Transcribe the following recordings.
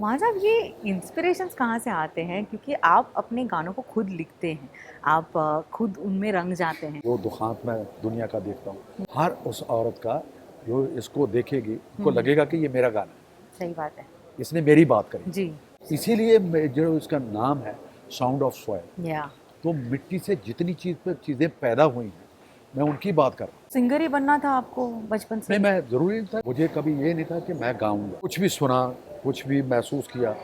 वहाँ साहब ये इंस्पिरेशंस कहाँ से आते हैं? क्योंकि आप अपने गानों को खुद लिखते हैं, आप खुद उनमें रंग जाते हैं। जो दुखांत मैं दुनिया का देखता हूँ, हर उस औरत का जो इसको देखेगी उसको हुँ, लगेगा कि ये मेरा गाना सही बात है। है, इसने मेरी बात करी। जी, इसीलिए जो इसका नाम है साउंड ऑफ सॉइल। या तो मिट्टी से जितनी चीज़ें पैदा हुई हैं, मैं उनकी बात कर रहा हूँ। सिंगर ही बनना था आपको बचपन से नहीं, ही? मैं ज़रूरी नहीं था, मुझे कभी ये नहीं था कि मैं गाऊंगा। कुछ भी सुना, कुछ भी महसूस किया,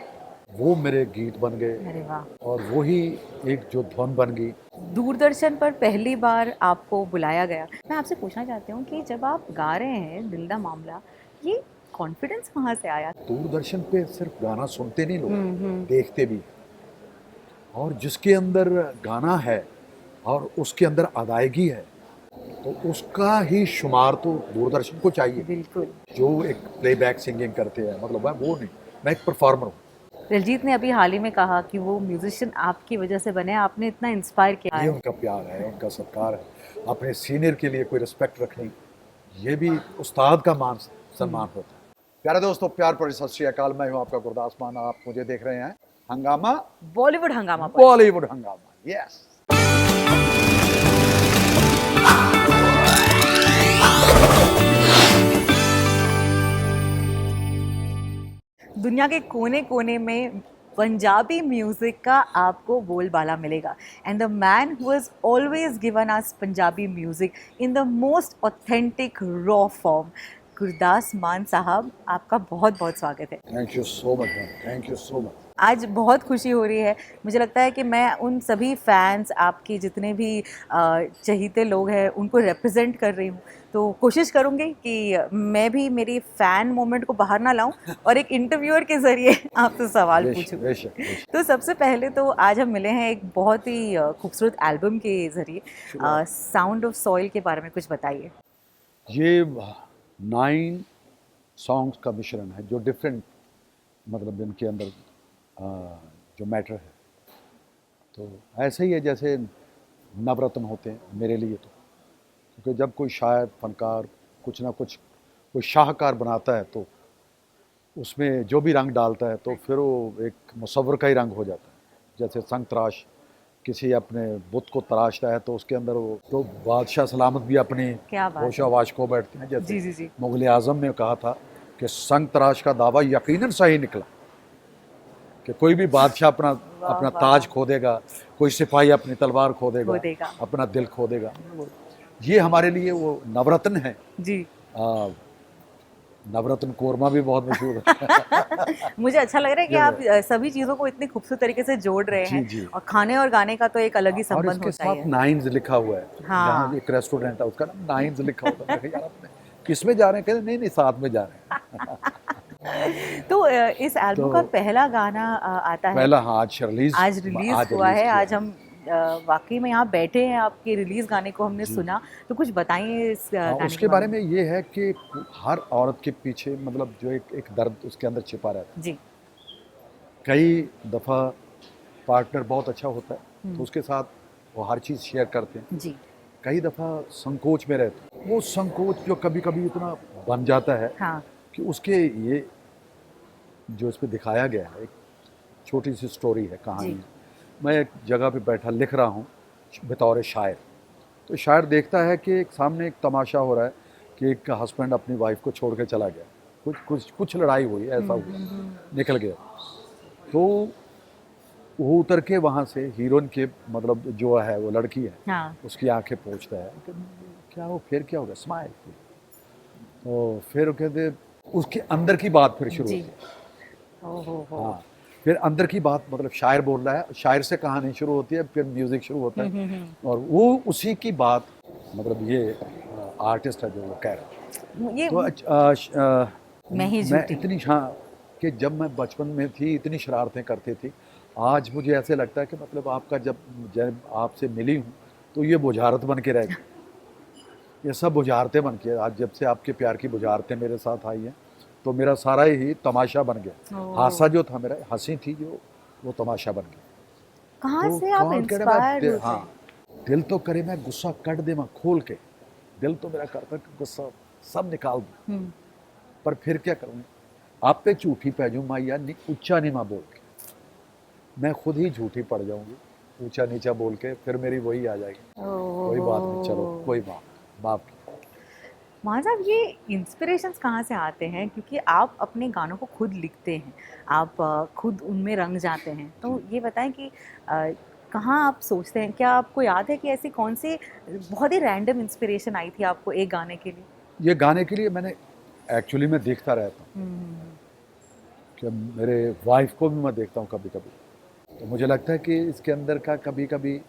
वो मेरे गीत बन गए अरे वाह! और वही एक जो धुन बन गई। दूरदर्शन पर पहली बार आपको बुलाया गया। मैं आपसे पूछना चाहती हूँ कि जब आप गा रहे हैं दिल दा मामला, ये कॉन्फिडेंस कहाँ से आया? दूरदर्शन पे सिर्फ गाना सुनते नहीं लोग, हुँ। देखते भी। और जिसके अंदर गाना है और उसके अंदर अदायगी है, तो उसका ही शुमार तो दूरदर्शन को चाहिए। बिल्कुल। जो एक प्लेबैक सिंगिंग करते हैं, मतलब मैं वो नहीं, मैं एक परफॉर्मर हूँ। दिलजीत ने अभी हाल ही में कहा कि वो म्यूज़िशियन आपकी वजह से बने, आपने इतना इंस्पायर किया ये है। उनका प्यार है, उनका सत्कार है। अपने सीनियर के लिए कोई रिस्पेक्ट रखनी, ये भी उस्ताद का मान हुँ। सम्मान होता है। प्यारे दोस्तों, प्यार भरी सत श्री अकाल। मैं हूँ आपका गुरदास मान। आप मुझे देख रहे हैं हंगामा, बॉलीवुड हंगामा पर। बॉलीवुड हंगामा। यस। दुनिया के कोने-कोने में पंजाबी म्यूज़िक का आपको बोलबाला मिलेगा and the man who has always given us Punjabi music in the most authentic raw form, Gurdas मान साहब, आपका बहुत-बहुत स्वागत है। Thank you so much ma'am, thank you so much. आज बहुत खुशी हो रही है। मुझे लगता है कि मैं उन सभी फैन्स, आपके जितने भी चहीते लोग हैं, उनको रिप्रेज़ेंट कर रही हूँ। तो कोशिश करूँगी कि मैं भी मेरी फ़ैन मोमेंट को बाहर ना लाऊँ और एक इंटरव्यूअर के ज़रिए आपसे सवाल बेशक पूछूँ। बेशक बेशक। तो सबसे पहले तो आज हम मिले हैं एक बहुत ही खूबसूरत एल्बम के ज़रिए। शुक्रिया। साउंड ऑफ सॉइल के बारे में कुछ बताइए? ये 9 सॉन्ग्स का मिश्रण है जो डिफरेंट, मतलब इनके अंदर अ, जो मैटर है, तो ऐसे ही है जैसे नवरत्न होते हैं मेरे लिए। तो क्योंकि जब कोई शायर फनकार कुछ ना कुछ कोई शाहकार बनाता है, तो उसमें जो भी रंग डालता है तो फिर वो एक मुसव्वर का ही रंग हो जाता है। जैसे संग तराश किसी अपने बुत को तराशता है, तो उसके अंदर वो तो बादशाह सलामत भी अपनी क्या बात है! होशावाश खो बैठते हैं। जैसे जी, जी, जी। मुगल आज़म ने कहा था कि संग तराश का दावा यकीनन सही निकला, कि कोई भी बादशाह अपना वाह, अपना वाह! ताज खो देगा, कोई सिपाही अपनी तलवार खो खो देगा, देगा। अपना दिल खो देगा। ये हमारे लिए वो नवरत्न है। जी। आ, नवरत्न कोरमा भी बहुत मशहूर है। मुझे अच्छा लग रहा है कि ये आप सभी चीज़ों को इतनी खूबसूरत तरीके से जोड़ रहे हैं जी जी। और खाने और गाने का तो एक अलग ही और संबंध इसके होता ही साथ है। नाइन्स लिखा हुआ है। जहाँ हाँ। एक रेस्टोरेंट है उसका नाम नाइन्स लिखा होता है। मैं कहा, यार आपने किस में जा रहे हैं? कहते नहीं नहीं, साथ में जा रहे हैं। तो इस तो एल्बम का पहला गाना आता है, पहला, हाँ, आज आज हुआ रिलीज है, किया आज है। हम वाक़ई में यहाँ बैठे हैं, आपके रिलीज़ गाने को हमने जी। सुना, तो कुछ बताइए इस गाने के उसके बारे बारे में? में ये है कि हर औरत के पीछे, मतलब जो एक एक दर्द उसके अंदर छिपा रहता है। जी। कई दफ़ा पार्टनर बहुत अच्छा होता है, तो हुँ। उसके साथ वो हर चीज़ शेयर करते हैं। जी। कई दफ़ा संकोच में रहते हैं, वो संकोच जो कभी कभी इतना बन जाता है हाँ। कि उसके ये जो इस पे दिखाया गया है, एक छोटी सी स्टोरी है, कहानी जी। है। मैं एक जगह पे बैठा लिख रहा हूँ बतौर शायर। तो शायर देखता है कि एक सामने एक तमाशा हो रहा है कि एक हस्बैंड अपनी वाइफ को छोड़ के चला गया, कुछ कुछ कुछ लड़ाई हुई, ऐसा हुआ, निकल गया। तो वो उतर के वहाँ से हीरोइन के, मतलब जो है वो लड़की है, हाँ। उसकी आंखें पोंछता है कि क्या हो, फिर क्या होगा, स्माइल। तो फिर वो कहते, उसके अंदर की बात फिर शुरू जी। होती है। ओह हो! हाँ, फिर अंदर की बात, मतलब शायर बोल रहा है, शायर से कहानी शुरू होती है, फिर म्यूजिक शुरू होता है और वो उसी की बात, मतलब ये आर्टिस्ट है जो वो कह रहा है। ये तो मैं ही मैं झूठी। इतनी, हाँ, कि जब मैं बचपन में थी इतनी शरारतें करती थी। आज मुझे ऐसे लगता है कि मतलब आपका जब जब आपसे मिली हूँ तो ये बुझारत बन के रह गई। ये सब बुझारतें बन के, आज जब से आपके प्यार की बुझारतें मेरे साथ आई हैं, तो मेरा सारा ही तमाशा बन गया। ओह! हादसा जो था मेरा, हंसी थी जो, वो तमाशा बन गया। कहाँ तो से आप कौन कह रहा, इंस्पायर होते हाँ, हैं? दिल तो करे मैं गुस्सा कट दे मैं खोल के, दिल तो मेरा करता कि गुस्सा सब निकाल दूँ, हुँ। पर फिर क्या करूँ, आप पे झूठी पै जाऊँ मैया ऊंचा नीमा बोल के, मैं खुद ही झूठी पड़ जाऊंगी ऊंचा नीचा बोल के, फिर मेरी वही आ जाएगी। कोई बात नहीं, चलो कोई बात, माफ। मान साहब, ये इंस्पिरेशंस कहाँ से आते हैं? क्योंकि आप अपने गानों को खुद लिखते हैं, आप खुद उनमें रंग जाते हैं, तो ये बताएं कि कहाँ आप सोचते हैं? क्या आपको याद है कि ऐसी कौन सी बहुत ही रैंडम इंस्पिरेशन आई थी आपको एक गाने के लिए? ये गाने के लिए मैंने एक्चुअली मैं देखता रहता हूँ हम्म। कि मेरे वाइफ को भी मैं देखता हूँ कभी कभी, तो मुझे लगता है कि इसके अंदर का कभी कभी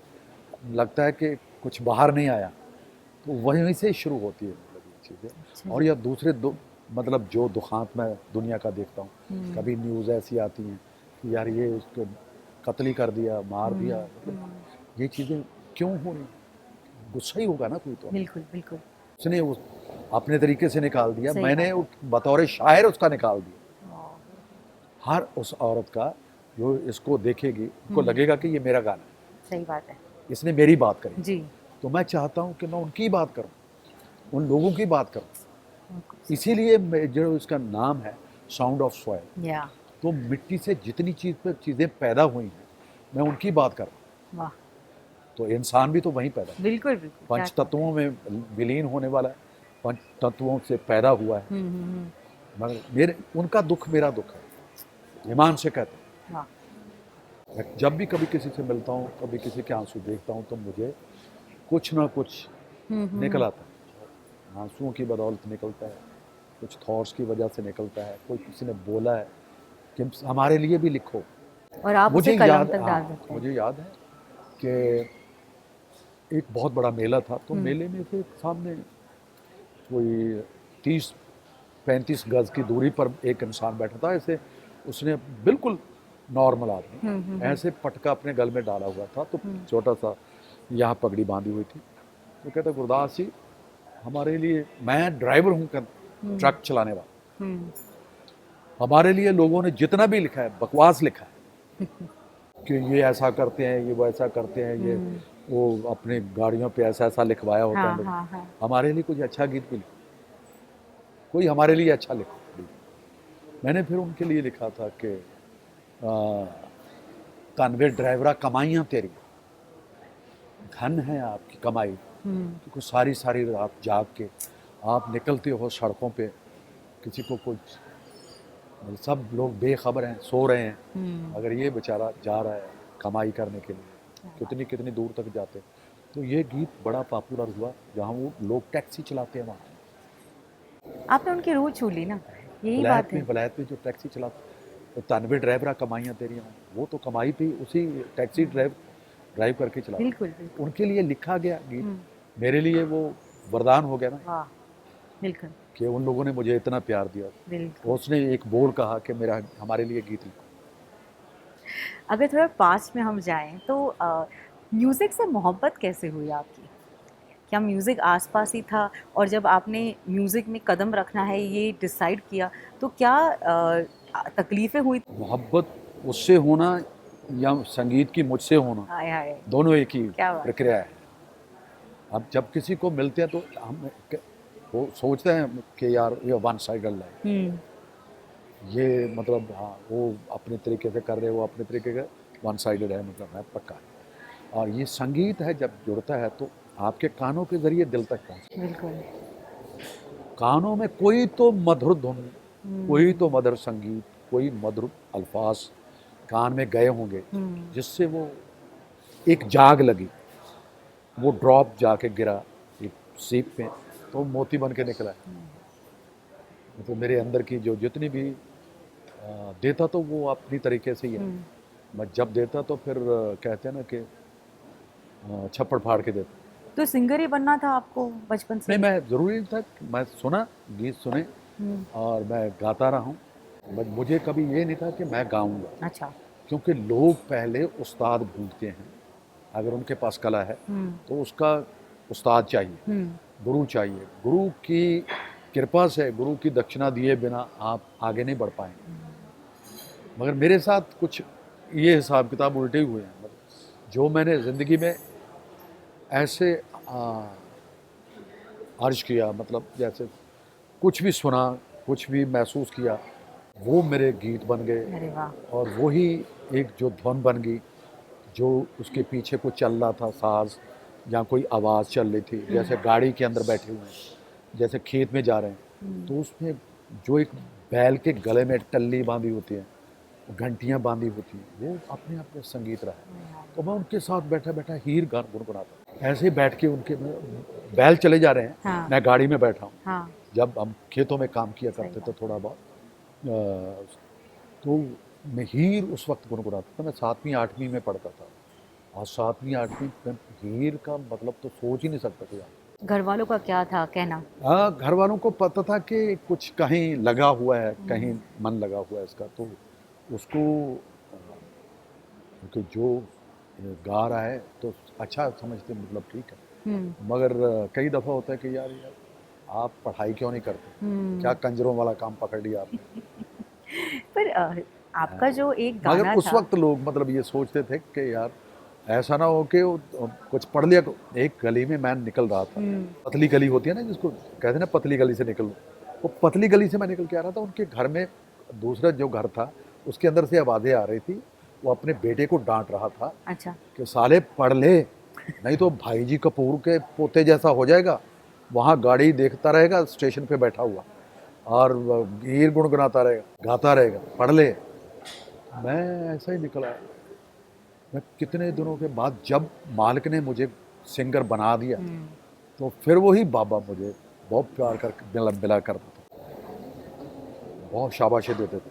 लगता है कि कुछ बाहर नहीं आया, तो वहीं से शुरू होती है मतलब ये अच्छा चीज़ें। और जी। या दूसरे मतलब जो दुखांत मैं दुनिया का देखता हूँ, हम्म। कभी न्यूज़ ऐसी आती हैं कि यार ये उसको कत्ल ही कर दिया, मार दिया, मतलब ये चीज़ें क्यों हो रही? गुस्सा ही होगा ना कोई तो। बिल्कुल बिल्कुल। उसने उस अपने तरीके से निकाल दिया, सही मैंने बात बतौर शायर उसका निकाल दिया। है। हर उस औरत का जो इसको देखेगी उसको हम्म। लगेगा कि ये मेरा गाना है, सही बात है। इसने मेरी बात करी। जी। तो मैं चाहता हूँ कि मैं उनकी बात करूँ, उन लोगों की बात करूँ। बिल्कुल। इसीलिए जो इसका नाम है साउंड ऑफ सॉइल। या। तो मिट्टी से जितनी चीज़ें पैदा हुई हैं, मैं उनकी बात कर रहा हूँ। वाह। तो इंसान भी तो वहीं पैदा है, बिल्कुल बिल्कुल, क्या पंच बात है। तत्वों में विलीन होने वाला है, पंच तत्वों से पैदा हुआ है। हम्म। मगर मेरे उनका दुख मेरा दुख है, ईमान से कहता हूँ। वाह। मैं जब भी कभी किसी से मिलता हूँ, कभी किसी के आंसू देखता हूँ, तो मुझे कुछ ना कुछ निकल आता है। आंसुओं की बदौलत निकलता है, कुछ थॉट्स की वजह से निकलता है, कोई किसी ने बोला है कि हमारे लिए भी लिखो। और आप उसे मुझे कलम याद, तक डाल हाँ देते हैं। मुझे याद है कि एक बहुत बड़ा मेला था, तो हम्म। मेले में थे सामने कोई 30-35 गज की दूरी पर एक इंसान बैठा था। ऐसे उसने बिल्कुल नॉर्मल आदमी ऐसे पटका अपने गल में डाला हुआ था, तो छोटा सा यहाँ पगड़ी बांधी हुई थी। तो कहता गुरदास जी, हमारे लिए, मैं ड्राइवर हूँ ट्रक चलाने वाला, हम्म। हमारे लिए लोगों ने जितना भी लिखा है बकवास लिखा है कि ये ऐसा करते हैं, ये वो ऐसा करते हैं, ये वो अपने गाड़ियों पे ऐसा ऐसा लिखवाया होता हाँ है। हाँ हाँ। हमारे लिए कुछ अच्छा गीत भी लिखो, कोई हमारे लिए अच्छा लिखो। मैंने फिर उनके लिए लिखा था कि कानवे ड्राइवरा कमाइयाँ तेरी, धन है आपकी कमाई, क्योंकि सारी सारी रात जाग के आप निकलते हो सड़कों पे, किसी को कुछ, सब लोग बेखबर हैं, सो रहे हैं, अगर ये बेचारा जा रहा है कमाई करने के लिए, कितनी कितनी दूर तक जाते। तो ये गीत बड़ा पॉपुलर हुआ, जहाँ वो लोग टैक्सी चलाते हैं वहाँ आपने उनकी रूह छू ली ना, यही बात है। वलायत में जो टैक्सी चलाते, तो तानवे ड्राइवरा कमाइयाँ तेरी, वो तो कमाई भी उसी टैक्सी ड्राइव करके चलाते। बिल्कुल बिल्कुल। उनके लिए लिखा गया गीत मेरे लिए वो वरदान हो गया ना, वाह। बिल्कुल कि उन लोगों ने मुझे इतना प्यार दिया। बिल्कुल। उसने एक बोल कहा कि मेरा हमारे लिए गीत लिखो। अगर थोड़ा पास्ट में हम जाएं तो म्यूज़िक से मोहब्बत कैसे हुई आपकी? क्या म्यूज़िक आसपास ही था, और जब आपने म्यूज़िक में कदम रखना है ये डिसाइड किया, तो क्या तकलीफ़ें हुई? मोहब्बत उससे होना या संगीत की मुझसे होना, हाय हाय। दोनों एक ही क्या बात प्रक्रिया है। अब जब किसी को मिलते हैं तो हम वो सोचते हैं कि यार ये वन साइडल है, है। ये मतलब हाँ वो अपने तरीके से कर रहे हैं, वो अपने तरीके का, वन साइडेड है, मतलब है पक्का है। और ये संगीत है जब जुड़ता है तो आपके कानों के जरिए दिल तक पहुँचता बिल्कुल। है। कानों में कोई तो मधुर धुन, कोई तो मधुर संगीत, कोई मधुर अल्फाज कान में गए होंगे, जिससे वो एक जाग लगी, वो ड्रॉप जाके गिरा एक सीप पे, तो मोती बन के निकला। मतलब मेरे अंदर की जो जितनी भी देता तो वो अपनी तरीके से ही है। मैं जब देता तो फिर कहते हैं ना कि छप्पड़ फाड़ के देता। तो सिंगर ही बनना था आपको बचपन से नहीं, ही? मैं ज़रूरी नहीं था, मैं सुना, गीत सुने और मैं गाता रहा हूँ, बट मुझे कभी ये नहीं था कि मैं गाऊंगा, अच्छा। क्योंकि लोग पहले उस्ताद ढूंढते हैं। अगर उनके पास कला है तो उसका उस्ताद चाहिए, गुरु चाहिए। गुरु की कृपा से, गुरु की दक्षिणा दिए बिना आप आगे नहीं बढ़ पाएंगे। मगर मेरे साथ कुछ ये हिसाब किताब उल्टे हुए हैं। मतलब जो मैंने ज़िंदगी में ऐसे अर्ज किया, मतलब जैसे कुछ भी सुना, कुछ भी महसूस किया, वो मेरे गीत बन गए। अरे वाह। और वही एक जो धुन बन गई, जो उसके पीछे कुछ चल रहा था, साज या कोई आवाज़ चल रही थी, जैसे गाड़ी के अंदर बैठे हुए हैं, जैसे खेत में जा रहे हैं, तो उसमें जो एक बैल के गले में टल्ली बांधी होती है, घंटियाँ बांधी होती हैं, वो अपने आप में संगीत रहा है। तो मैं उनके साथ बैठा बैठा हीर गान गुनगुनाता, ऐसे ही बैठ के उनके बैल चले जा रहे हैं, हाँ। मैं गाड़ी में बैठा हूँ। हाँ। जब हम खेतों में काम किया करते थे थोड़ा बहुत, तो मैं हीर उस वक्त गुनगुनाता था। मैं 7वीं 8वीं में पढ़ता था, और 7वीं 8वीं में हीर का मतलब तो सोच ही नहीं सकता था यार। घर वालों का क्या था कहना? हाँ, घर वालों को पता था कि कुछ कहीं लगा हुआ है, कहीं मन लगा हुआ है इसका, तो उसको क्योंकि जो गा रहा है तो अच्छा समझते, मतलब ठीक है। मगर कई दफ़ा होता है कि यार आप पढ़ाई क्यों नहीं करते, क्या कंजरों वाला काम पकड़ लिया आपने। पर आपका जो एक मगर गाना उस था। वक्त लोग मतलब ये सोचते थे कि यार ऐसा ना हो कि कुछ पढ़ लिया। एक गली में मैं निकल रहा था, पतली गली होती है ना जिसको कहते हैं ना, पतली गली से निकल, वो पतली गली से मैं निकल के आ रहा था। उनके घर में दूसरा जो घर था उसके अंदर से आवाज़ें आ रही थी, वो अपने बेटे को डांट रहा था अच्छा। कि साले पढ़ ले, नहीं तो भाई जी कपूर के पोते जैसा हो जाएगा, वहाँ गाड़ी देखता रहेगा स्टेशन पे बैठा हुआ और गीत गुनगुनाता रहेगा, गाता रहेगा, पढ़ ले। मैं ऐसा ही निकला। मैं कितने दिनों के बाद जब मालिक ने मुझे सिंगर बना दिया, तो फिर वही बाबा मुझे बहुत प्यार कर मिला करता था, बहुत शाबाशी देते थे।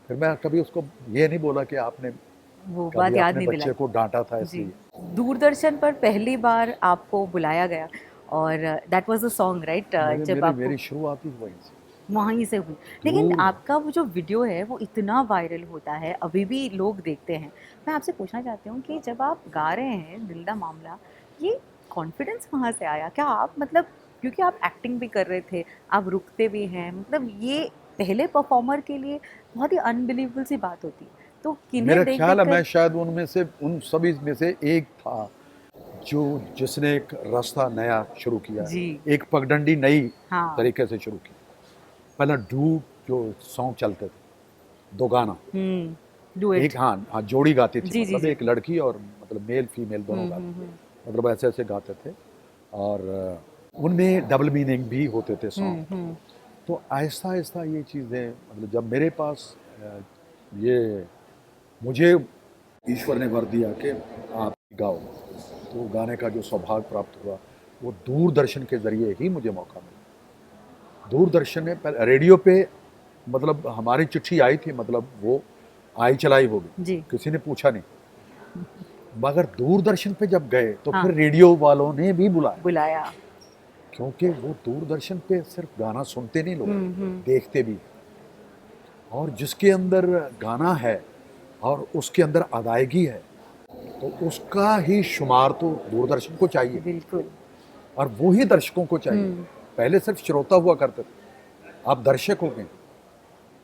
फिर मैं कभी उसको ये नहीं बोला कि आपने वो बात कभी याद अपने नहीं बच्चे दिलाई। को डांटा था जी। इसलिए। दूरदर्शन पर पहली बार आपको बुलाया गया, और that was a song right, मेरे जब मेरी आपको मेरी शुरुआत ही वहीं से। वहीं से हुई। लेकिन दूर आपका वो जो वीडियो है वो इतना वायरल होता है, अभी भी लोग देखते हैं। मैं आपसे पूछना चाहती हूँ कि जब आप गा रहे हैं दिल दा मामला, ये कॉन्फिडेंस कहाँ से आया? क्या आप मतलब, क्योंकि आप एक्टिंग भी कर रहे थे, आप रुकते भी हैं, मतलब ये पहले परफॉर्मर के लिए बहुत ही अनबिलीवेबल सी बात होती है। तो किन्हें मेरा देख ख्याल देख है कर। मैं शायद उनमें से, उन सभी में से एक था जो जिसने एक रास्ता नया शुरू किया, जी। एक पगडंडी नई हाँ। तरीके से शुरू की। पहला डू जो सॉन्ग चलते थे, दो गाना, डुएट। एक हाँ हाँ जोड़ी गाती थी, जी जी मतलब जी। एक लड़की और मतलब मेल फीमेल दोनों गाते थे, मतलब ऐसे ऐसे गाते थे। और उनमें डबल मीनिंग भी होते थे सॉन्ग। तो आहिस्ता आहिस्ता ये चीज़ें, मतलब जब मेरे पास ये मुझे ईश्वर ने वर दिया कि आप गाओ, तो गाने का जो सौभाग्य प्राप्त हुआ वो दूरदर्शन के ज़रिए ही मुझे मौका मिला। दूरदर्शन ने रेडियो पे, मतलब हमारी चिट्ठी आई थी, मतलब वो आई चलाई हो गई, जी। किसी ने पूछा नहीं। मगर दूरदर्शन पे जब गए तो हाँ। फिर रेडियो वालों ने भी बुलाया, बुलाया। क्योंकि वो दूरदर्शन पे सिर्फ गाना सुनते नहीं लोग, हम्म। देखते भी। और जिसके अंदर गाना है और उसके अंदर अदायगी है, तो उसका ही शुमार तो दूरदर्शन को चाहिए, बिल्कुल। और वो ही दर्शकों को चाहिए। पहले सिर्फ श्रोता हुआ करते थे, अब दर्शक हो गए,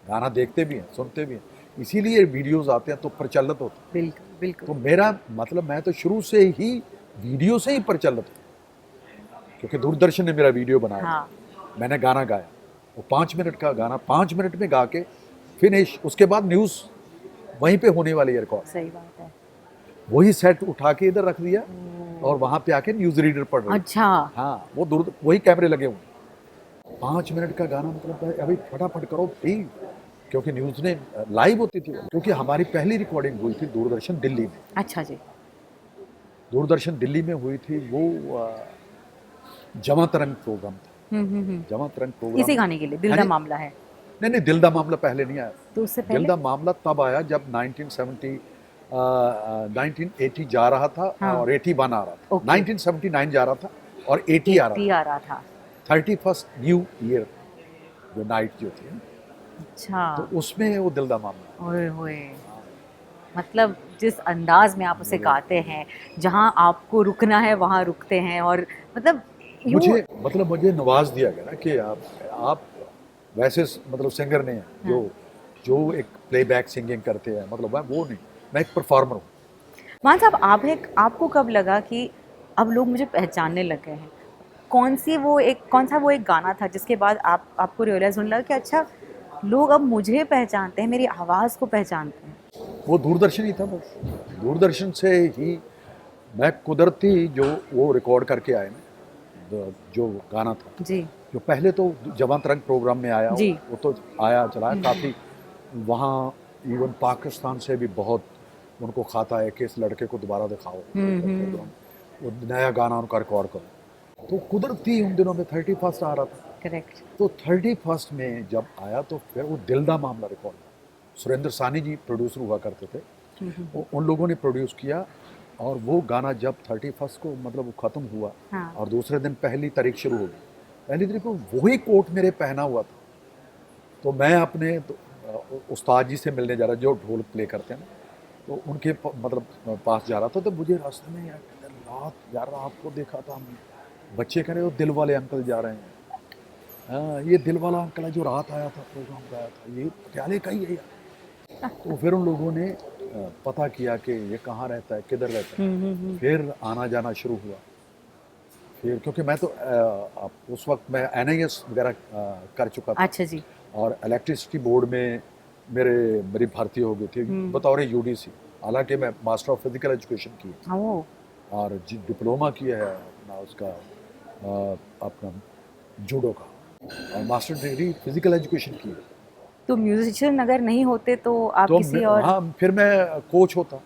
गाना देखते भी हैं, सुनते भी हैं, इसीलिए वीडियोस आते हैं तो प्रचलित होते हैं। बिल्कुल बिल्कुल। तो मेरा मतलब मैं तो शुरू से ही वीडियो से ही प्रचलित हूँ, क्योंकि दूरदर्शन ने मेरा वीडियो बनाया था, हाँ। मैंने गाना गाया, वो 5 मिनट का गाना 5 मिनट में गा के फिनिश। उसके बाद न्यूज़ वहीं पे होने वाली है रिकॉर्ड, सही बात है। वही सेट उठा के इधर रख दिया और वहाँ पे आके न्यूज़ रीडर पढ़ रही। अच्छा। हाँ, वो दूर वही कैमरे लगे हुए, 5 मिनट का गाना, मतलब अभी फटाफट करो प्लीज, क्योंकि न्यूज़ ने लाइव होती थी। क्योंकि हमारी पहली रिकॉर्डिंग हुई थी दूरदर्शन दिल्ली में। अच्छा जी। दूरदर्शन दिल्ली में हुई थी, वो जमा तरंग प्रोग्राम था। जमा तरंग प्रोग्राम इसी गाने के लिए दिल हाँ दा जी, मामला है। नहीं नहीं, दिल दा मामला पहले नहीं आया। तो उससे दिल पहले। दा मामला तब आया जब 1980 जा रहा था हाँ। और 81 आ रहा था। ओके। 1979 जा रहा था और 80 आ रहा 80 था। आ रहा था। 31st न्यू ईयर जो नाइट जो थी, अच्छा। तो उसमें वो दिल दा मामला। ओए होए। मतलब जिस अंदाज में आप उसे गाते हैं, जहाँ आपको रुकना है वहाँ रुकते हैं, और मतलब यूं। मुझे नवाज दिया गया ना कि आप वैसे मतलब सिंगर नहीं हैं जो जो एक प्लेबैक सिंगिंग करते हैं, मतलब मैं वो नहीं, मैं एक परफॉर्मर हूँ। मान साहब, आपको कब लगा कि अब लोग मुझे पहचानने लग गए हैं? कौन सा वो एक गाना था जिसके बाद आपको रियलाइज होने लगा कि अच्छा, लोग अब मुझे पहचानते हैं, मेरी आवाज़ को पहचानते हैं। वो दूरदर्शन ही था बस। दूरदर्शन से ही मैं कुदरती जो वो रिकॉर्ड करके आए ना, जो गाना था, जी, जो पहले तो जवां तरंग प्रोग्राम में आया, जी। वो तो आया चला काफ़ी। वहाँ इवन पाकिस्तान से भी बहुत उनको खाता है कि इस लड़के को दोबारा दिखाओ प्रोग्राम, वो नया गाना उनका रिकॉर्ड करो। तो कुदरती उन दिनों में 31 आ रहा था। करेक्ट। तो 31 में जब आया तो फिर वो दिल दा मामला रिकॉर्ड हुआ। सुरेंद्र सानी जी प्रोड्यूसर हुआ करते थे, उन लोगों ने प्रोड्यूस किया। और वो गाना जब 31 को मतलब वो ख़त्म हुआ, हाँ। और दूसरे दिन पहली तारीख शुरू हो गई। पहली तारीख को वही कोट मेरे पहना हुआ था। तो मैं अपने उस्ताद जी से मिलने जा रहा, जो ढोल प्ले करते हैं ना, तो उनके मतलब पास जा रहा था। तो मुझे रास्ते में रात यार आपको देखा था हमने, बच्चे कह रहे हो दिल वाले अंकल जा रहे हैं। हाँ, ये दिल वाला अंकल है जो रात आया था, प्रोग्राम पे आया था, ये पटियाले का ही है यार। तो फिर उन लोगों ने पता किया कि ये कहाँ रहता है, किधर रहता है। फिर आना जाना शुरू हुआ। फिर क्योंकि मैं तो उस वक्त मैं NIS वगैरह कर चुका था, अच्छा जी। और इलेक्ट्रिसिटी बोर्ड में मेरी भर्ती हो गई थी बतौर UDC। हालांकि मैं मास्टर ऑफ फिजिकल एजुकेशन की है, ओह! और डिप्लोमा किया है अपना उसका अपना जूडो का, और मास्टर डिग्री फिजिकल एजुकेशन की है। तो म्यूज़िशियन अगर नहीं होते तो आप तो किसी और। हाँ, फिर मैं कोच होता,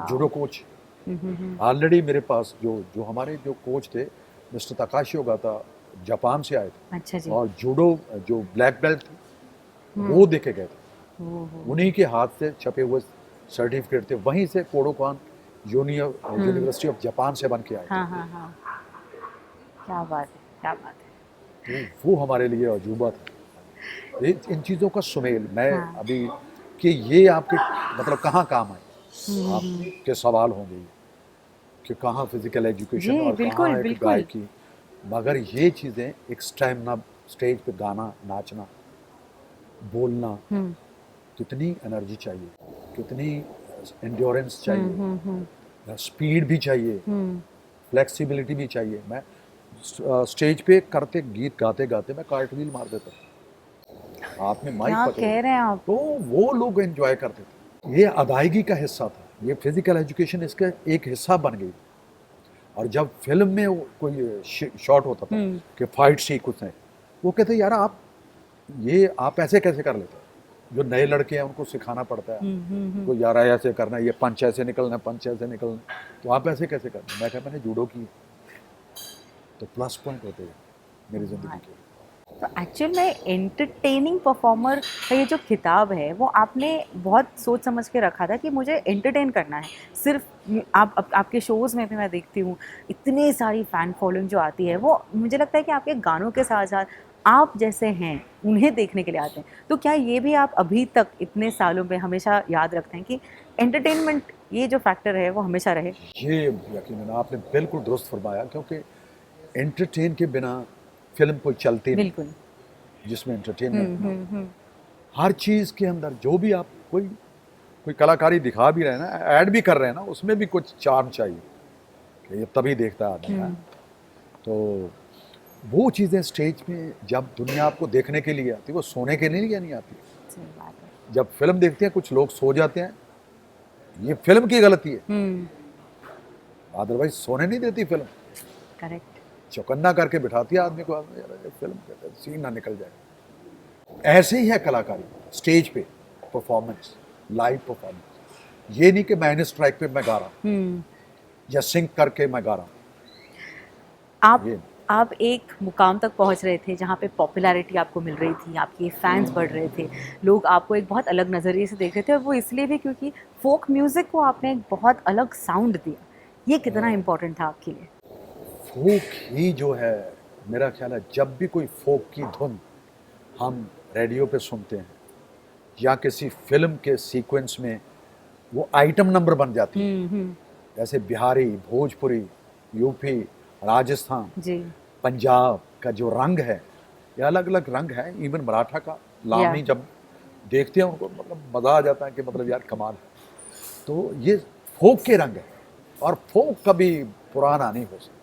जूडो वाओ! कोच। ऑलरेडी मेरे पास जो जो हमारे जो कोच थे, मिस्टर तकाशी ओगाता, जापान से आए थे, अच्छा जी। और जूडो जो ब्लैक बेल्ट थे वो देके गए थे। ओह! उन्हीं के हाथ से छपे हुए सर्टिफिकेट थे, वहीं से कोडोकान यूनिवर्सिटी ऑफ जापान से बन के आए थे। हाँ, हाँ, हाँ। क्या बात है, क्या बात है। तो वो हमारे लिए अजूबा था। इन चीज़ों का सुमेल मैं हाँ। अभी कि ये आपके मतलब कहाँ काम आए, आपके सवाल होंगे ये, कि कहाँ फिजिकल एजुकेशन जी, और बिल्कुल, कहाँ एक बिल्कुल। गायकी। मगर ये चीज़ें एक स्टैमिना, स्टेज पे गाना, नाचना, बोलना, हुँ, कितनी एनर्जी चाहिए, कितनी एंड्योरेंस चाहिए, हुँ। स्पीड भी चाहिए, फ्लेक्सिबिलिटी भी चाहिए। मैं स्टेज पे करते गीत गाते गाते मैं कार्टव्हील मार देता था, हाथ में माइक क्या पकड़े। कह रहे हैं आप? तो वो लोग एंजॉय करते थे। ये अदायगी का हिस्सा था, ये फिजिकल एजुकेशन इसका एक हिस्सा बन गई। और जब फिल्म में कोई शॉट होता था कि फाइट सीक्वेंस है, वो कहते यार आप ऐसे कैसे कर लेते हो। जो नए लड़के हैं उनको सिखाना पड़ता है, तो यार ऐसे करना है, ये पंच ऐसे निकलना है, पंच ऐसे निकलना है, तो आप ऐसे कैसे करना। मैं कहा मैंने जूडो की। तो प्लस पॉइंट होते हैं मेरी ज़िंदगी के। तो एक्चुअल में एंटरटेनिंग परफॉर्मर का ये जो खिताब है वो आपने बहुत सोच समझ के रखा था कि मुझे एंटरटेन करना है सिर्फ। आपके शोज़ में भी मैं देखती हूँ इतनी सारी फ़ैन फॉलोइंग जो आती है, वो मुझे लगता है कि आपके गानों के साथ साथ आप जैसे हैं उन्हें देखने के लिए आते हैं। तो क्या ये भी आप अभी तक इतने सालों में हमेशा याद रखते हैं कि एंटरटेनमेंट ये जो फैक्टर है वो हमेशा रहे? ये यकीनन आपने बिल्कुल दुरुस्त फरमाया, क्योंकि एंटरटेन के बिना फिल्म कोई चलती नहीं, बिल्कुल। जिसमें एंटरटेनमेंट ना हो। हर चीज़ के अंदर जो भी आप कोई कोई कलाकारी दिखा भी रहे हैं ना, ऐड भी कर रहे हैं ना, उसमें भी कुछ चार्म चाहिए कि ये तभी देखता है आदमी। हाँ। तो वो चीज़ें स्टेज पे जब दुनिया आपको देखने के लिए आती है, वो सोने के लिए नहीं आती। सही बात है। जब फिल्म देखते हैं कुछ लोग सो जाते हैं, ये फिल्म की गलती है, अदरवाइज सोने नहीं देती फिल्म, करेक्ट। चौकन्ना करके बिठाती है आदमी को। यार ये फिल्म कहते हैं, सीन ना निकल जाए। ऐसे ही है कलाकारी स्टेज पे, परफॉर्मेंस, लाइव परफॉर्मेंस। ये नहीं कि मैंने स्ट्राइक पे मैं गा रहा हूँ या सिंक करके मैं गा रहा हूँ। आप ये आप एक मुकाम तक पहुंच रहे थे जहाँ पे पॉपुलैरिटी आपको मिल रही थी, आपके फैंस बढ़ रहे थे, लोग आपको एक बहुत अलग नज़रिए से देख रहे थे, और वो इसलिए भी क्योंकि फोक म्यूज़िक को आपने एक बहुत अलग साउंड दिया। ये कितना इम्पोर्टेंट था आपके लिए? फोक ही जो है, मेरा ख्याल है जब भी कोई फोक की धुन हम रेडियो पे सुनते हैं या किसी फिल्म के सीक्वेंस में वो आइटम नंबर बन जाती है। जैसे बिहारी, भोजपुरी, यूपी, राजस्थान, जी। पंजाब का जो रंग है, ये अलग अलग रंग है। इवन मराठा का या लावनी जब देखते हैं उनको, मतलब मज़ा आ जाता है कि मतलब यार कमाल है। तो ये फोक के रंग है, और फोक कभी पुराना नहीं हो सकता।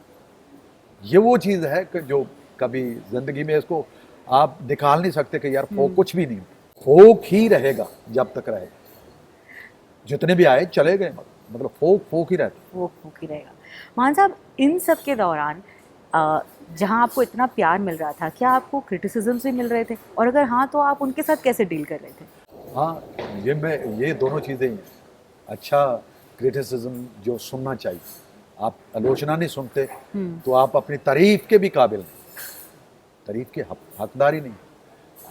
ये वो चीज़ है कि जो कभी ज़िंदगी में इसको आप निकाल नहीं सकते कि यार फोक कुछ भी नहीं, फोक ही रहेगा जब तक रहेगा। जितने भी आए चले गए, मतलब फोक फोक ही रहता। वो ही रहेगा। मान साहब, इन सब के दौरान जहाँ आपको इतना प्यार मिल रहा था, क्या आपको क्रिटिसिज्म भी मिल रहे थे, और अगर हाँ तो आप उनके साथ कैसे डील कर रहे थे? हाँ, ये दोनों चीज़ें हैं। अच्छा क्रिटिसिज्म जो सुनना चाहिए, आप आलोचना नहीं सुनते तो आप अपनी तारीफ के भी काबिल नहीं, तारीफ के हकदार ही नहीं।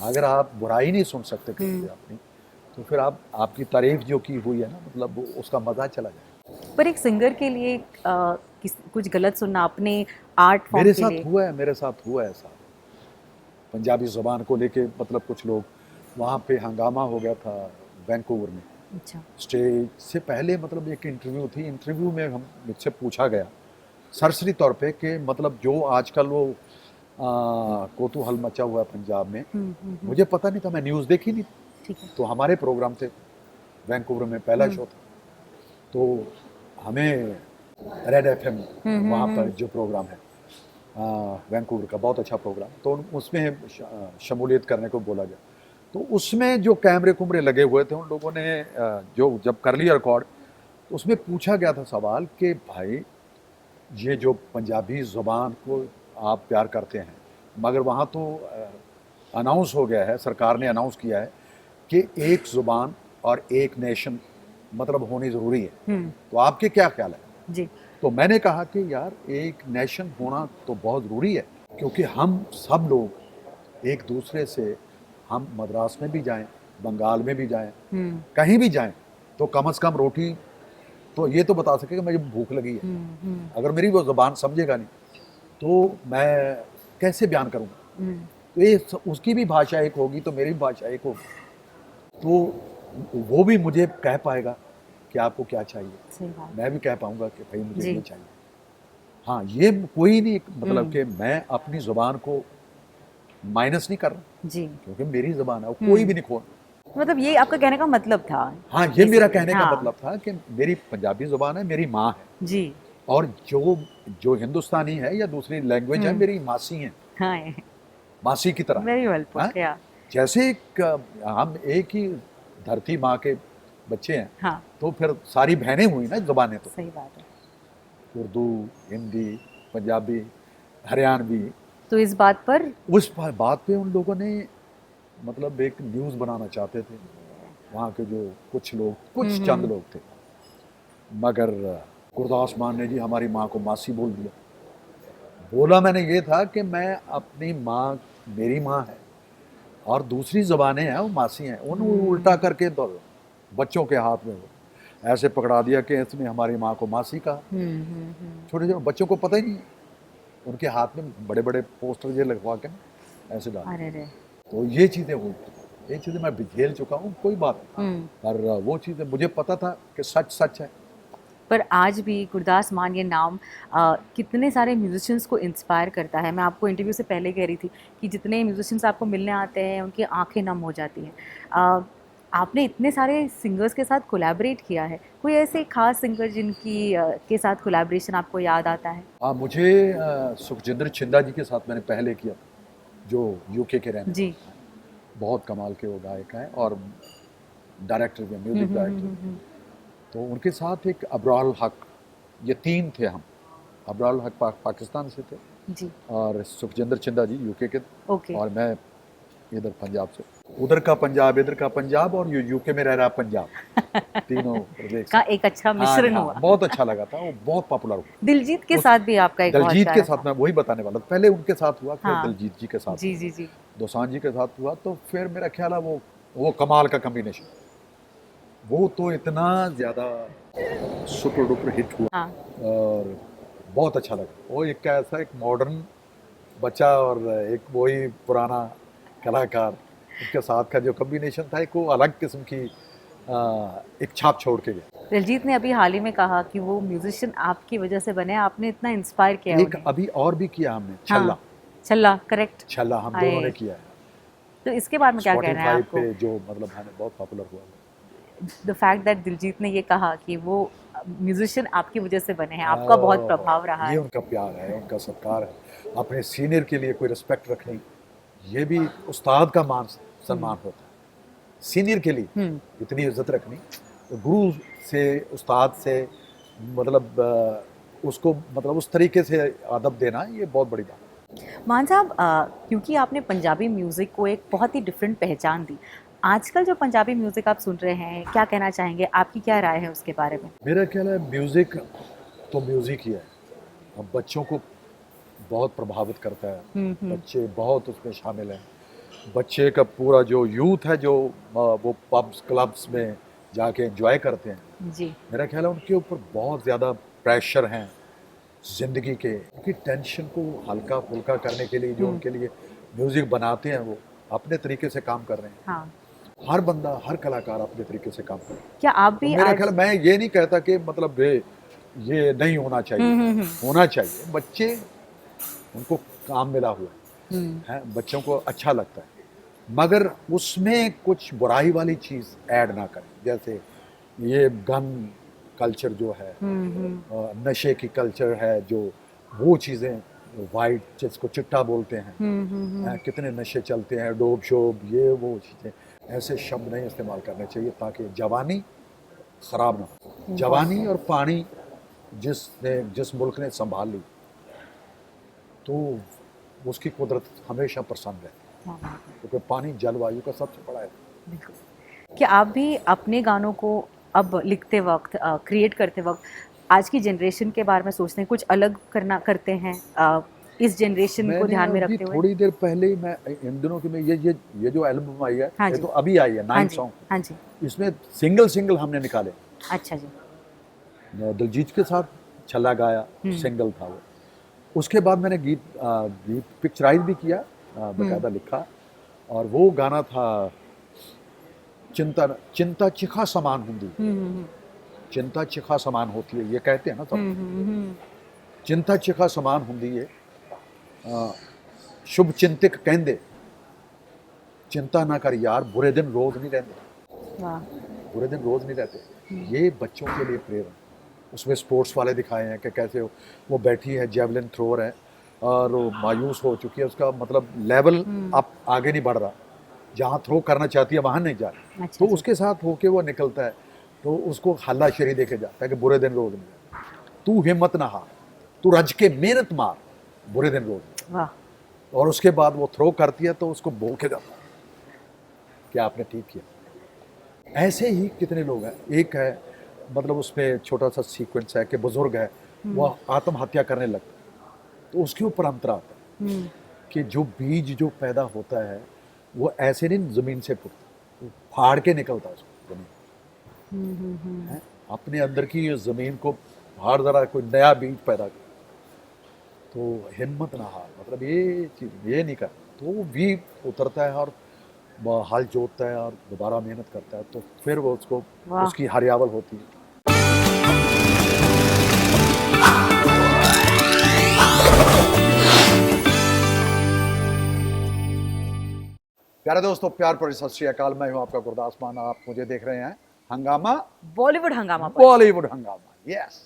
अगर आप बुराई नहीं सुन सकते किसी से अपनी, तो फिर आप आपकी तारीफ जो की हुई है ना, मतलब उसका मज़ा चला जाए। पर एक सिंगर के लिए कुछ गलत सुनना अपने आर्ट फॉर्म मेरे के साथ लिए। हुआ है, मेरे साथ हुआ है ऐसा। पंजाबी ज़ुबान को लेके मतलब कुछ लोग, वहाँ पे हंगामा हो गया था वैंकूवर में। अच्छा। स्टेज से पहले मतलब एक इंटरव्यू थी, इंटरव्यू में हम मुझसे पूछा गया सरसरी तौर पे कि मतलब जो आजकल वो कौतूहल मचा हुआ है पंजाब में, मुझे पता नहीं था, मैं न्यूज़ देखी नहीं। ठीक है। तो हमारे प्रोग्राम थे वैंकूवर में, पहला शो था, तो हमें रेड एफएम वहाँ पर जो प्रोग्राम है वैंकूवर का, बहुत अच्छा प्रोग्राम, तो उसमें शमूलियत करने को बोला गया। तो उसमें जो कैमरे कुमरे लगे हुए थे, उन लोगों ने जो जब कर लिया रिकॉर्ड, तो उसमें पूछा गया था सवाल कि भाई ये जो पंजाबी ज़ुबान को आप प्यार करते हैं, मगर वहाँ तो अनाउंस हो गया है, सरकार ने अनाउंस किया है कि एक ज़ुबान और एक नेशन मतलब होनी ज़रूरी है, तो आपके क्या ख्याल है? जी। तो मैंने कहा कि यार एक नेशन होना तो बहुत ज़रूरी है, क्योंकि हम सब लोग एक दूसरे से, हम मद्रास में भी जाएं, बंगाल में भी जाएं, कहीं भी जाएं, तो कम से कम रोटी तो ये तो बता सके कि मुझे भूख लगी है। अगर मेरी वो ज़ुबान समझेगा नहीं तो मैं कैसे बयान करूँगा? तो ये उसकी भी भाषा एक होगी तो मेरी भी भाषा एक होगी, तो वो भी मुझे कह पाएगा कि आपको क्या चाहिए, सही बात। मैं भी कह पाऊंगा कि भाई मुझे जी। ये चाहिए। हाँ, ये कोई नहीं मतलब कि मैं अपनी ज़ुबान को माइनस नहीं कर रहा, जी। क्योंकि मेरी ज़ुबान है, वो कोई भी नहीं खोल। मतलब ये आपका कहने का मतलब था। हाँ, ये मेरा बेसिकली कहने का हाँ। मतलब था कि मेरी पंजाबी ज़ुबान है, मेरी माँ है, जी। और जो जो हिंदुस्तानी है या दूसरी लैंग्वेज है, मेरी मासी है, हाँ। मासी की तरह वेरी वेल है। हाँ? पुट या। जैसे हम एक ही धरती माँ के बच्चे हैं, हाँ। तो फिर सारी बहनें हुई ना ज़ुबानें, तो सही बात है। उर्दू, हिंदी, पंजाबी, हरियाणवी। तो इस बात पर उस बात पे उन लोगों ने मतलब एक न्यूज़ बनाना चाहते थे, वहाँ के जो कुछ लोग, कुछ चंद लोग थे, मगर गुरदास मान ने जी हमारी माँ को मासी बोल दिया। बोला मैंने ये था कि मैं अपनी माँ, मेरी माँ है, और दूसरी ज़बानें हैं वो मासी हैं, उन्होंने उल्टा करके तो बच्चों के हाथ में वो ऐसे पकड़ा दिया कि इसने हमारी माँ को मासी कहा। छोटे छोटे बच्चों को पता ही नहीं, उनके हाथ में बड़े बड़े पोस्टर ये लगवा के ऐसे डाल। अरे रे। तो ये चीज़ें हुई, ये चीज़ें मैं भी झेल चुका हूँ, कोई बात नहीं, पर वो चीज़ें मुझे पता था कि सच सच है। पर आज भी गुरदास मान ये नाम कितने सारे म्यूजिशियंस को इंस्पायर करता है। मैं आपको इंटरव्यू से पहले कह रही थी कि जितने म्यूजिशियंस आपको मिलने आते हैं उनकी आंखें नम हो जाती हैं। आपने इतने सारे सिंगर्स के साथ कोलैबोरेट किया है, कोई ऐसे खास सिंगर जिनकी के साथ कोलैबोरेशन आपको याद आता है? हाँ, मुझे सुखजिंदर छिंदा जी के साथ मैंने पहले किया था, जो यूके के रहने जी। वाले हैं, बहुत कमाल के वो गायक हैं और डायरेक्टर भी, म्यूजिक डायरेक्टर। तो उनके साथ एक अबराल हक, ये तीन थे हम। अबराल हक पाकिस्तान से थे, जी। और सुखजिंदर छिंदा जी यूके के, ओके। और मैं इधर पंजाब से। उधर का पंजाब, इधर का पंजाब, और यूके में रह रहा पंजाब, तीनों प्रदेश का से। एक अच्छा हाँ जी, मिश्रण हाँ, हुआ। बहुत अच्छा लगा था, वो बहुत पॉपुलर हुआ। दिलजीत के उस साथ भी आपका एक बहुत दलजीत के प्यारा साथ था। मैं वही बताने वाला था, पहले उनके साथ हुआ, फिर हाँ। दलजीत जी के साथ जी हुआ, जी जी। दोसांझ जी के साथ हुआ, तो फिर मेरा ख्याल है वो कमाल का कॉम्बिनेशन, वो तो इतना ज़्यादा सुपर डुपर हिट हुआ, हाँ। और बहुत अच्छा लगा। वो एक ऐसा एक मॉडर्न बच्चा और एक वही पुराना कलाकार, उनके साथ का जो कॉम्बिनेशन था, एक वो अलग किस्म की एक छाप छोड़ के गया। दिलजीत ने अभी हाल ही में कहा कि वो म्यूजिशियन आपकी वजह से बने, आपने इतना इंस्पायर किया एक उन्हें। अभी और भी किया हमने, छल्ला। हाँ। छल्ला, करेक्ट। छल्ला हम दोनों ने आए। किया है, तो इसके बारे में क्या कहना है स्पॉटिफाई आपको? पे, जो मतलब है बहुत पॉपुलर हुआ। द फैक्ट दैट दिलजीत ने ये कहा कि वो म्यूजिशियन आपकी वजह से बने हैं, आपका बहुत ओह, प्रभाव रहा ये है। उनका प्यार है, उनका सत्कार है, अपने सीनियर के लिए कोई रिस्पेक्ट रखनी, ये भी उस्ताद का मान सम्मान होता है। सीनियर के लिए इतनी इज्जत रखनी, तो गुरु से, उस्ताद से मतलब उसको मतलब उस तरीके से अदब देना, ये बहुत बड़ी बात है। मान साहब, क्योंकि आपने पंजाबी म्यूज़िक को एक बहुत ही डिफरेंट पहचान दी, आजकल जो पंजाबी म्यूज़िक आप सुन रहे हैं, क्या कहना चाहेंगे? आपकी क्या राय है उसके बारे में? मेरा ख्याल है म्यूज़िक तो म्यूज़िक ही है। अब बच्चों को बहुत प्रभावित करता है, बच्चे बहुत उसमें शामिल हैं। बच्चे का पूरा जो यूथ है, जो वो पब्स क्लब्स में जाके एंजॉय करते हैं, जी। मेरा ख्याल है उनके ऊपर बहुत ज़्यादा प्रेशर हैं ज़िंदगी के, क्योंकि टेंशन को हल्का फुल्का करने के लिए जो उनके लिए म्यूज़िक बनाते हैं, वो अपने तरीके से काम कर रहे हैं। हाँ। हर बंदा, हर कलाकार अपने तरीके से काम कर रहा है। क्या आप तो भी मेरा आज ख्याल, मैं ये नहीं कहता कि मतलब ये नहीं होना चाहिए, होना चाहिए। बच्चे, उनको काम मिला हुआ है, बच्चों को अच्छा लगता है, मगर उसमें कुछ बुराई वाली चीज़ ऐड ना करें। जैसे ये गन कल्चर जो है, नशे की कल्चर है, जो वो चीज़ें, वाइट जिसको चिट्टा बोलते हैं, कितने नशे चलते हैं, डोप शोप, ये वो चीज़ें, ऐसे शब्द नहीं इस्तेमाल करने चाहिए, ताकि जवानी ख़राब ना हो। जवानी और पानी जिस मुल्क ने संभाल ली, तो उसकी कुदरत हमेशा प्रसन्न रहती है, क्योंकि पानी जलवायु का सबसे बड़ा है। बिल्कुल। क्या आप भी अपने गानों को अब लिखते वक्त, क्रिएट करते वक्त, आज की जनरेशन के बारे में सोचते हैं, कुछ अलग करते हैं इस जनरेशन को मैंने ध्यान में अभी रखते हुए? थोड़ी देर पहले ही, मैं इन दिनों की, मैं ये जो एल्बम आई है, हाँ ये जी। तो अभी आई है, हाँ 9 जी। सॉन्ग, हाँ जी। इसमें सिंगल हमने निकाले। अच्छा जी। दिलजीत के साथ छल्ला गाया, सिंगल था वो। उसके बाद मैंने गीत पिक्चराइज भी किया, बकायदा लिखा, और वो गाना था चिंता चिंता चिखा समान हुंदी। चिंता चिखा समान होती है, ये कहते हैं ना सब। चिंता चिखा समान हुंदी है, शुभ चिंतिक कहंदे, चिंता ना कर यार, बुरे दिन रोज नहीं रहते। वाह। बुरे दिन रोज नहीं रहते। ये बच्चों के लिए प्रेरणा। उसमें स्पोर्ट्स वाले दिखाए हैं कि कैसे वो बैठी है, जेवलिन थ्रोअर है, और वो मायूस हो चुकी है, उसका मतलब लेवल अब आगे नहीं बढ़ रहा, जहाँ थ्रो करना चाहती है वहाँ नहीं जा रही। अच्छा तो जी। उसके साथ होके वो निकलता है, तो उसको हल्लाशेरी देके जाता है कि बुरे दिन रोज नहीं रहते, तू हिम्मत ना हार, तू रज के मेहनत मार, बुरे दिन रोज नहीं। वाह। और उसके बाद वो थ्रो करती है, तो उसको बोल के जाता है कि आपने ठीक किया। ऐसे ही कितने लोग हैं। एक है, मतलब उसमें छोटा सा सीक्वेंस है कि बुजुर्ग है, वो आत्महत्या करने लगता है, तो उसके ऊपर अंतर आता है कि जो बीज जो पैदा होता है, वो ऐसे नहीं ज़मीन से फूटता, वो फाड़ के निकलता है उसको ज़मीन, है अपने अंदर की ये ज़मीन को फाड़, ज़रा कोई नया बीज पैदा कर। तो हिम्मत ना हार, मतलब ये चीज़ ये नहीं कर, तो वो भी उतरता है और हल जोतता है और दोबारा मेहनत करता है, तो फिर वो उसको, वाह। उसकी हरियावल होती है। प्यारे दोस्तों, प्यार भरी सत श्री अकाल। मैं हूं आपका गुरदास मान, आप मुझे देख रहे हैं हंगामा, बॉलीवुड हंगामा पर। बॉलीवुड हंगामा। यस।